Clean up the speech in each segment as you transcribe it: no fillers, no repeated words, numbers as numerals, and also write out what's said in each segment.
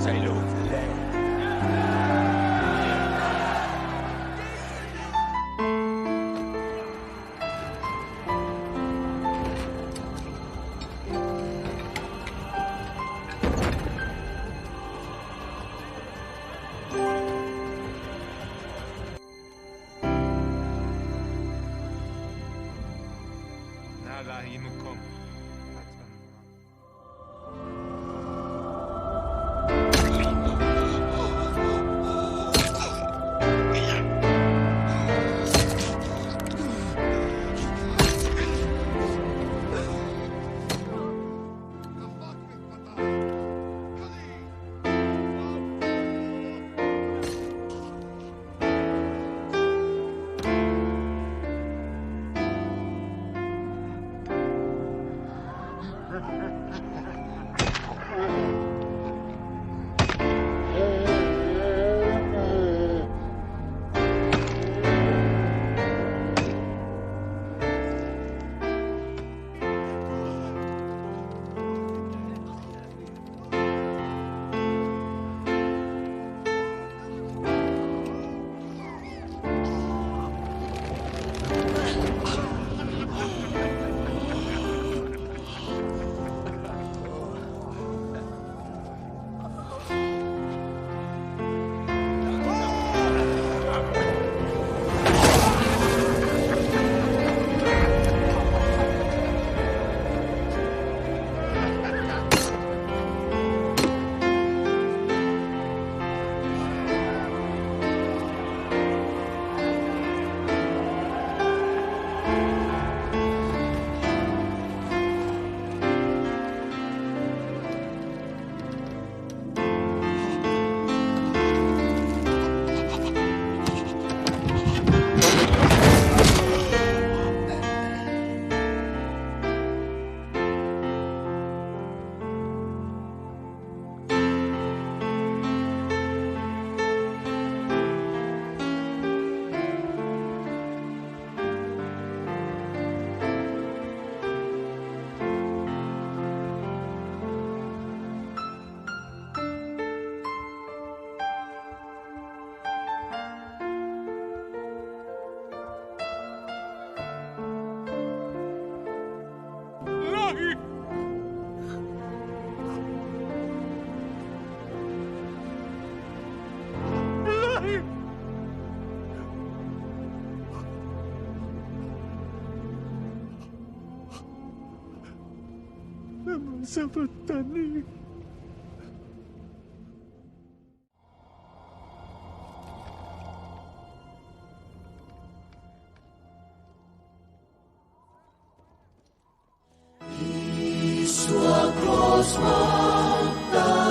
Chạy luôn. Narahimukum. Sabatani. Sua cruz mata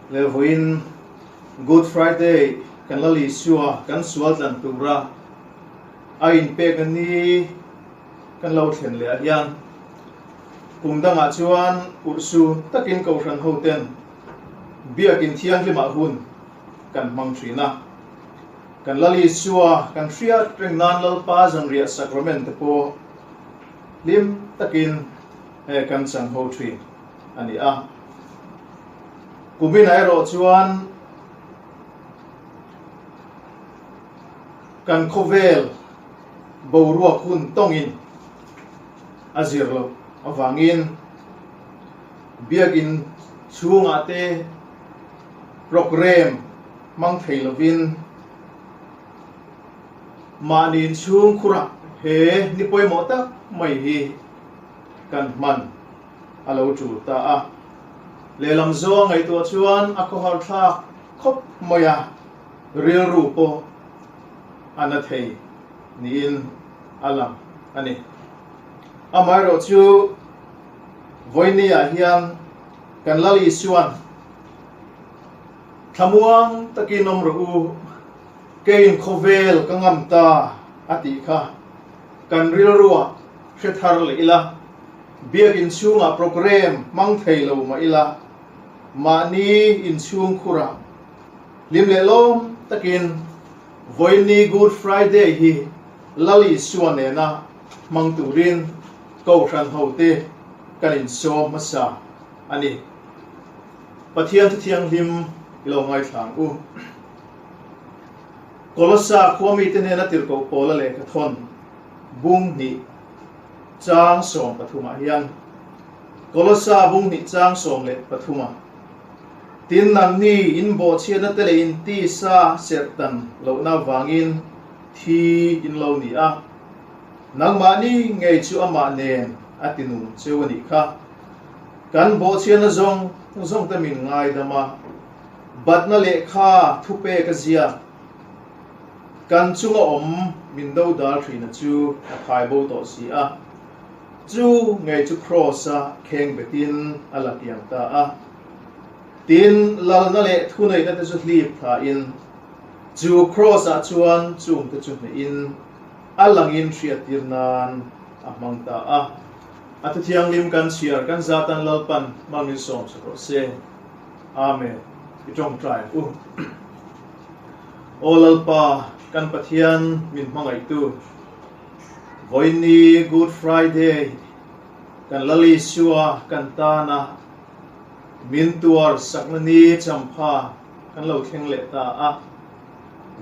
Levoin Good Friday kan lali sua kan sual dan tura ain pe kan ni kan lau thlen le hian pungdanga chuan ursu takin ko ran hoten biakin thiang lima hun kan mang thrina kan lali sua kan ria trengnan lal pa jang ria sacrament po lim takin kan chang ho thri ani a kumin ai ro chuan kan khovel boruak hun tongin azirlo awangin biagin chunga te program mang theilovin manin chung khura he ni poi mota mai hi kan man alo chu ta a lelam zo ngai to chuan alcohol tha khop moya real ru po anathei niin alam ani amai ro chu voinia hian kan lali suan thamuang takinom ro u kein khovel kangam ta ati kha kan real ruwa thethar le ila biakin chunga program mang theilo ma ila mani in chung khura lim le lom takin voini Good Friday hi lali suane na mang turin ko ran hote kanin so masa ani pathian thiang lim ilo ngai thang u kolosa khomi tene na tir ko pola le ka thon bung ni chang som pathuma hian kolosa bung ni chang som le pathuma tin nan ni in bo chiana tele in ti sa sertan lo na wangin thi in lo ni a nang ma ni ngei chu ama nen atinu chewani kha kan bo chiana zong ta min ngai dama batna le kha thupe ka zia kan chunga om min do dar thina chu phai bo to si a chu ngei chu cross a kheng betin ala piang ta a tin lal na le thunai na te chu hlip tha in chu cross a chuan chung te chu in alangin hriatirnan amang ta a atu thiang lim kan siar kan zatan lalpan mangin som so se amen itong try u olalpa kan pathian min mangai tu voini Good Friday kan lali sua kan ta na min tuar saknani champha kan lo thleng le ta a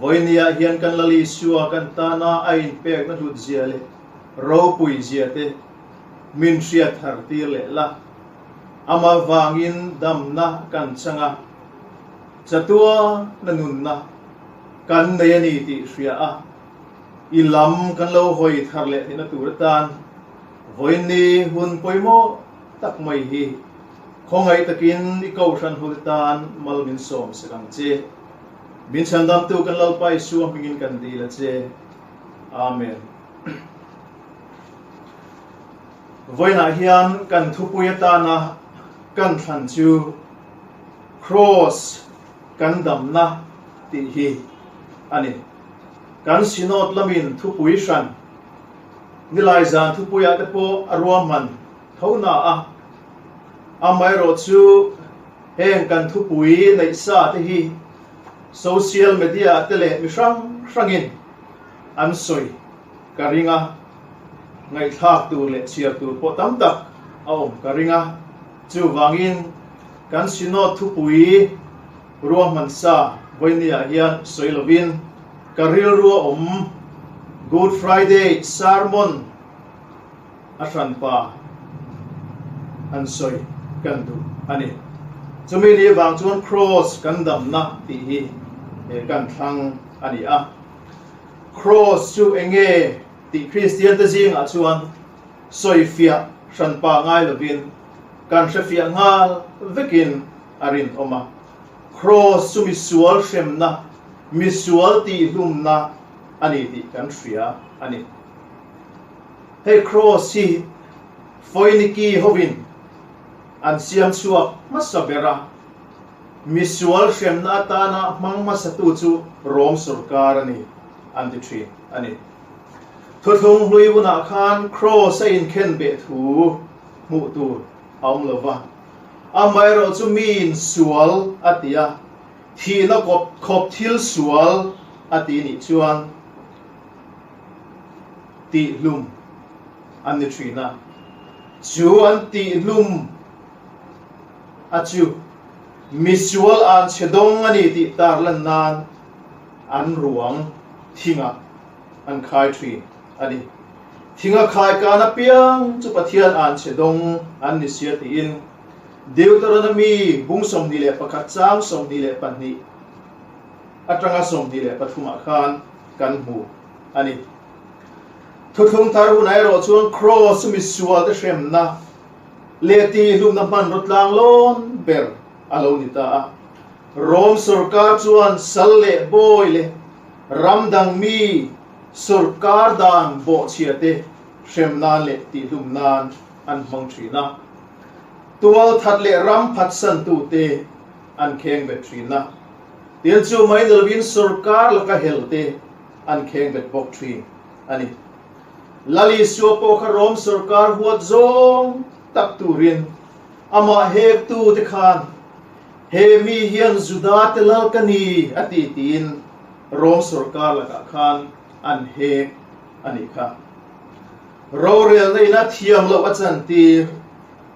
voinia hian kan lali sua kan ta na ain pek na hut zia le ro pui zia te min ria thar tir le la ama wangin dam na kan changa chatua nanun na kan nei ani ti ria a ilam kan lo hoi thar le na turatan voini hun poimo tak mai hi khongai takin iko ran hultan malmin som sekang che bin chandam tu kan lalpai suam pingin kan dila che amen voina hian kan thupuyata na kan than chu cross kan dam na ti hi ani kan sinot lamin thupui ran nilai zan thupuya te po arwam man thona a amai ro chu heng kan thupui nei sa te hi social media tele mi frangin an soi karinga ngai thak tu le chia tu po tam tak aom karinga chu wangin kan sino thu pui ruam mansa voinia hian soilovin karil ru Good Friday sermon atran pa an soi kan du ani chumi ni wang chuan cross kan dam na ti hi kan thang ani a cross chu enge ti Christian te jing a chuan soi fia san pa ngai lovin kan se fia ngal vekin arin oma cross chu mi sual shem na mi sual ti lum na ani ti kan fia ani he cross hi foiniki hovin an siam suak masabera misual shem na ta na mang masatu chu rom sarkar ani an ti thri ani thothong hlui buna khan cross in khen be thu mu tu aum lova amai ro chu min sual atia thi na khop thil sual ati ni chuan ti lum an ni thri na chu an ti lum achu misual an chedong ani ti tarlan nan an ruang thinga an khai thri ani thinga khai kana piang chu pathian an chedong an ni sia ti in Deuteronomy bungsom ni le pakhat chang som ni le panni atanga som ni le pathuma khan kan mu ani thuthung tar hunai ro chuan cross misual te shem na leti lum na man rotlang lon ber alo ni ta rom sarkar chuan salle boy le ramdang mi sarkar dan bo chiate shem nan le ti lum nan an mong thina tual that le ram phat san tu te an kheng be thina tian chu mai delwin sarkar la ka helte an kheng be bok thri ani lali suapo kha rom sarkar huat zong tak turin ama hek tu te khan he mi hian juda te lalkani ati tin rom sarkar la khan an hek ani kha ro rel nei na thiam lo achan ti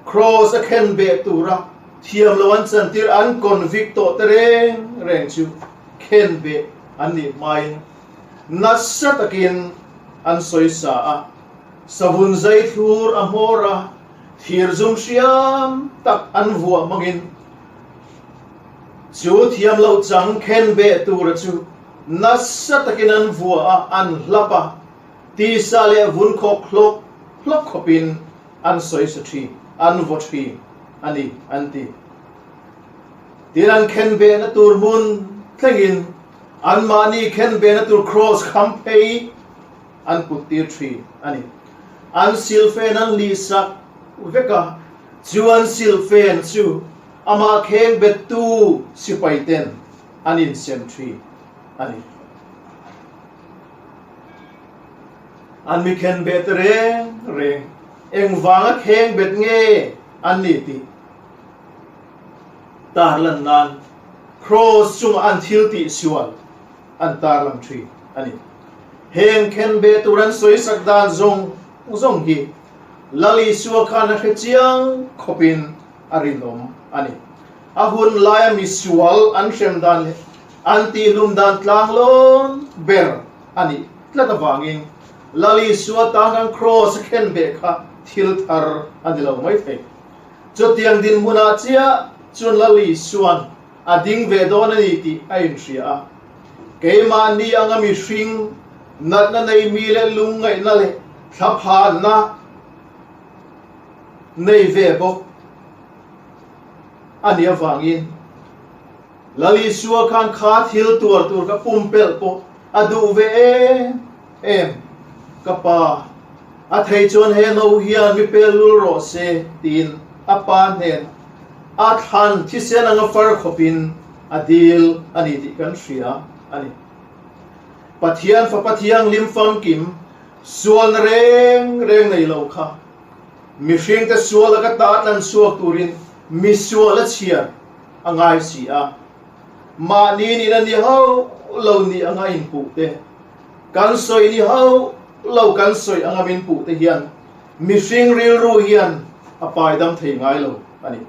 cross a khen be tura thiam lo an chan tir an convict to reng chu khen be ani mai nasatakin an soi sa a savun zai thur amora thir zum siam tak an vua mangin chu thiam lo chang khen be tur chu nasatakin an vua an hlapa ti sale vun khok hlok khopin an soi sa thi an vo thi ani anti tiran khen be na tur mun thlengin an mani khen be na tur cross khampei an putir thi ani an silfen an lisak veka chu an silfen chu ama kheng betu sipaiten anin sem thi ani an mi khen bet reng eng wanga kheng bet nge an ni ti tarlan nan cross chung an thil ti siwal an tarlam thi ani heng khen be turan soi sakdan zong hi lali suwa khana khechiang khopin arinom ani ahun laya misual an shem dan anti lum dan tlang lon ber ani tlata wangin lali suwa tangang cross khen be kha thil thar adilo mai thei chotiang din muna chia chun lali suan ading ve don ani ti ain ria keima ni angami hring nat na nei mi le lung ngai na le thapha na nei ve bok ani awangin lali suwa khan kha thil tur ka pumpel po adu ve em kapa a thei chon he no hian mi pelul ro se tin apan hen a than thi sen anga far khopin adil ani ti kan ria ani pathian fa pathiang lim fam kim sual reng nei lo kha mi hring te sual ka ta nan suak turin mi sual a chia angai si a ma ni na ni hau lo ni anga in pu te kan soi ni hau lo kan soi anga min pu te hian mi hring ril ru hian apai dam thei ngai lo ani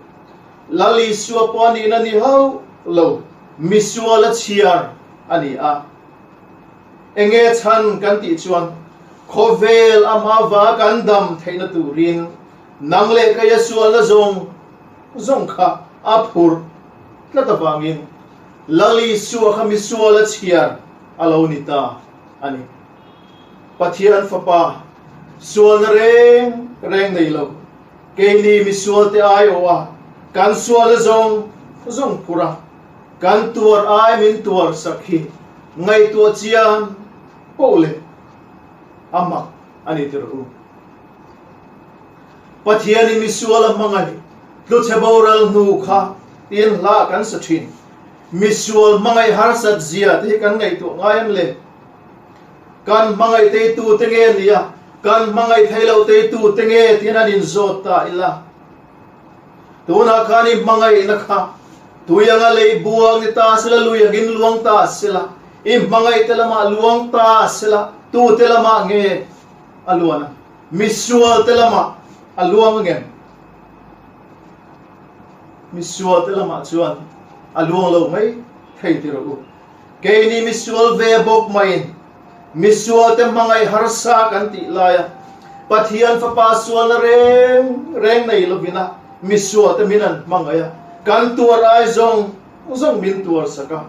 lali suwa po ni na ni hau lo mi suwa la chiar ani a enge chan kan ti chuan khovel ama wa kan dam theina turin nangle ka ya suwa la zong kha apur tlatawangin lali suwa kami suwa la chiar alo nita ani pathian fapa suwa na reng nei lo ke ni mi suwa te ai owa kan suwa la zong pura kan tuar ai min tuar sakhi ngai tu chian pole ama ani tiru pathian mi suwa la mangai lu cheboral nu kha tin la kan sa thin misual mangai har sat zia te kan ngai tu ngayam le kan mangai te tu tenge nia kan mangai thailo te tu tenge tinanin zota ila tuna kani mangai na kha tuyanga le buang ni ta sila luyagin luang ta sila im mangai telama luang ta sila tu telama nge aluana misual telama aluang nge misual telama chuan aluang lo mai thei tiru ke ni misual ve bok main misual te mangai harsa kan ti laya pathian fa pa sual reng nei lo bina misual te minan mangaya kan tuar ai zong min tuar saka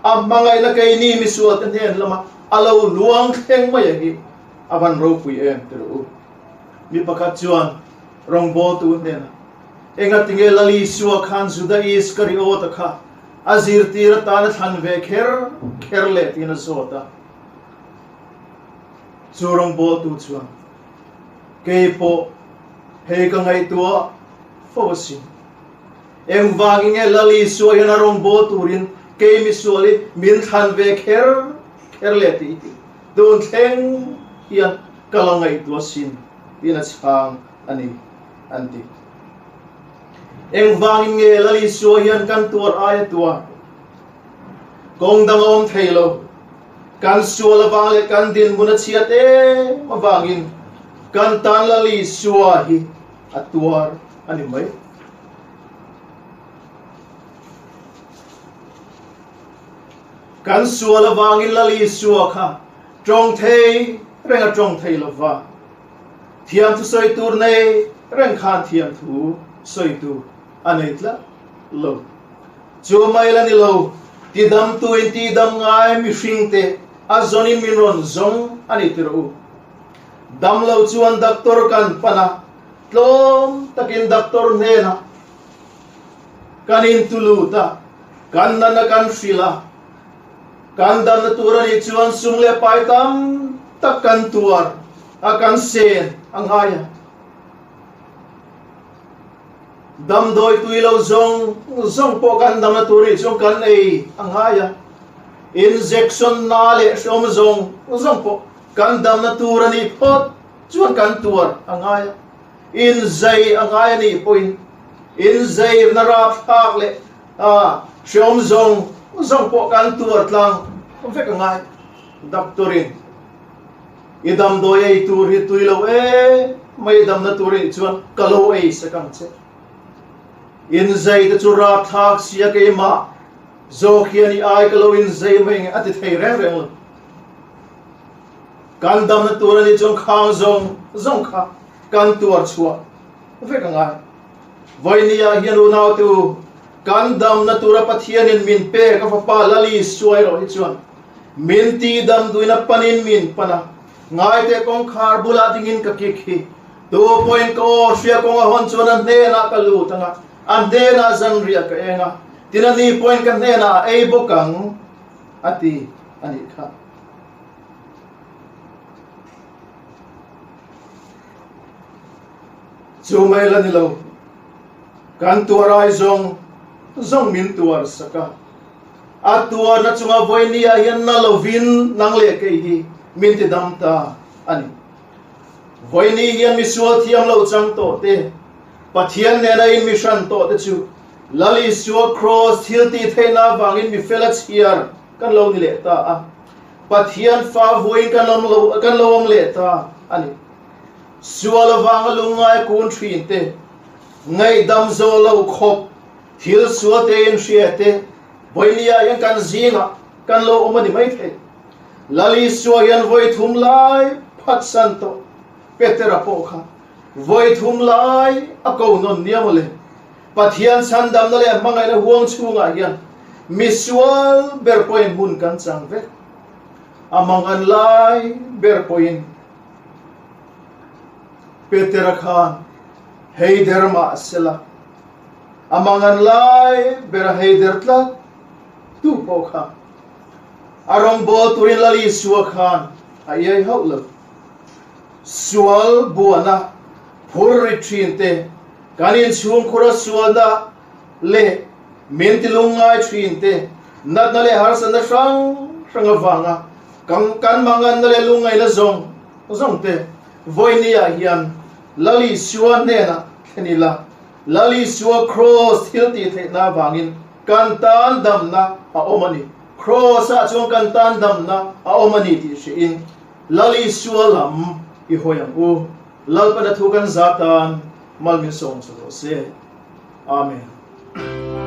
a mangai la ke ni misual te hen lama alo luang theng mai hi avan ro pui em tiru mi pakat chuan rong bo tu nena enga tinge lali suwa khan juda is kariota kha azir tira tan than ve kher le tina sota churong bo tu chuan ke po he ka ngai tua fosin em wanging e lali suwa yana rong bo turin ke mi suali min than ve kher le ti don theng hian kalangai tua sin tina chang ani anti eng wangin nge lali suwa hian kan tuar ai tua kong dang om thailo kan suwa la wang le kan din muna chiate ma wangin kan tan lali suwa hi atuar ani mai kan suwa la wangin lali suwa kha trong thei renga trong thei la wa thiam thu soi tur nei reng khan thiam thu soi tu anaitla lo chumai la ni lo ti dam 20 dam ngai mi hringte a zonin minron zong ani tiru dam lo chuan doctor kan pana tlom takin doctor nena kanin tuluta kan na kan fila kan dan na turani chuan sungle paitam takkan tuar akan sen angaya dam doi tuilo zong po kan dam na turi zong kan ei angaya injection na le shom zong po kan dam na turani pot chuan kan tuar angaya in zai angaya ni point in zai na rap thak le shom zong po kan tuar tlang fek angai doctorin idam doi ei turi tuilo mai dam na turi chuan kalo ei sakam che in zai te chura thak sia ke ma zo khiani ai kalo in zai mai ati thei reng kan dam na tur ni chong khang zong kha kan tuar chua ve ka ngai voinia hian u nau tu kan dam na tura pathian in min pe ka fa pa lali suai ro hi chuan min ti dam duina panin min pana ngai te kong khar bula dingin ka ki khi tu point ko sia kong a hon chuan an ne na ka lu tanga andena zanria ka enga tinani point kan nena ei bokang ati ani kha chumai la ni lo kan tuarai zong min tuar saka atua na chunga voinia hian na lovin nangle ke hi min ti dam ta ani voini hian mi sual thiam lo chang to te pathian ne na in mission to te chu lali suwa cross thil ti theina wangin mi fela chiar kan lo ni le ta a pathian fa voin kan lo le ta ani suwa lo wang lungai kun thin te ngai dam zo lo khop thil suwa te in shia te boilia yang kan zinga kan lo omani mai the lali suwa yan voi thum lai phat santo petera pokha voi thum lai ako non niamole pathian san dam le mangai na huang chunga yan misual ber point mun kan chang ve amangan lai ber point petera khan heider ma sela amangan lai ber heider tla tu pokha arong bo turin lali suwa khan ayai haulo sual buana phur retreat kanin chung khura sualda le mentilungai thrinte natna le harsan da sang awanga kan mangan le lungai la zong te voinia hian lali suwa ne na khenila lali suwa cross hilti the na wangin kan tan dam na a omani cross a chung kan tan dam na a omani ti shin lali suwa lam i hoyang u lalpa da thukan zatan malmin song so se amen